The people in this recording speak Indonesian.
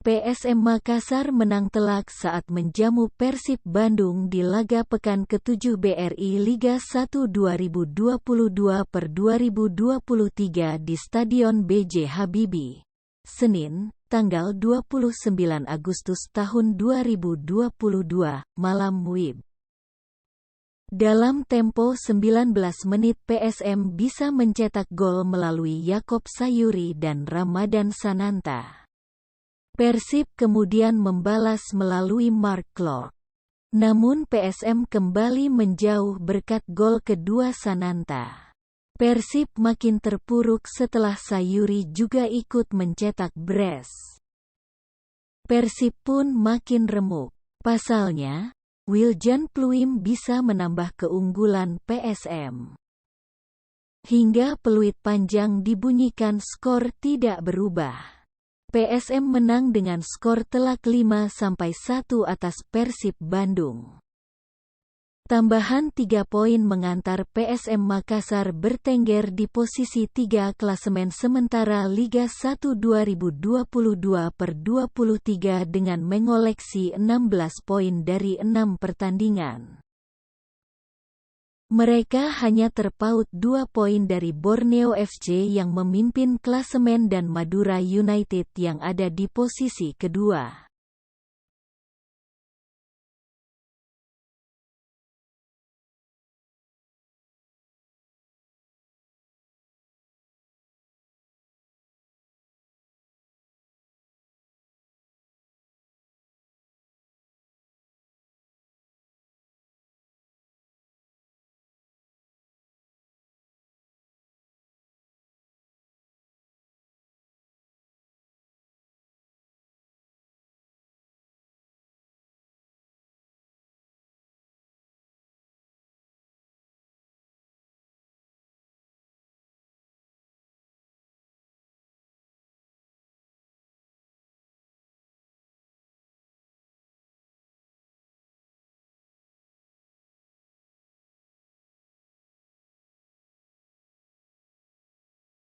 PSM Makassar menang telak saat menjamu Persib Bandung di laga pekan ke-7 BRI Liga 1 2022/2023 di Stadion B.J. Habibie, Senin, tanggal 29 Agustus tahun 2022, malam WIB. Dalam tempo 19 menit PSM bisa mencetak gol melalui Yakob Sayuri dan Ramadan Sananta. Persib kemudian membalas melalui Mark Klok. Namun PSM kembali menjauh berkat gol kedua Sananta. Persib makin terpuruk setelah Sayuri juga ikut mencetak brace. Persib pun makin remuk. Pasalnya, Wiljan Pluim bisa menambah keunggulan PSM. Hingga peluit panjang dibunyikan, skor tidak berubah. PSM menang dengan skor telak 5-1 atas Persib Bandung. Tambahan 3 poin mengantar PSM Makassar bertengger di posisi 3 klasemen sementara Liga 1 2022/2023 dengan mengoleksi 16 poin dari 6 pertandingan. Mereka hanya terpaut 2 poin dari Borneo FC yang memimpin klasemen dan Madura United yang ada di posisi kedua.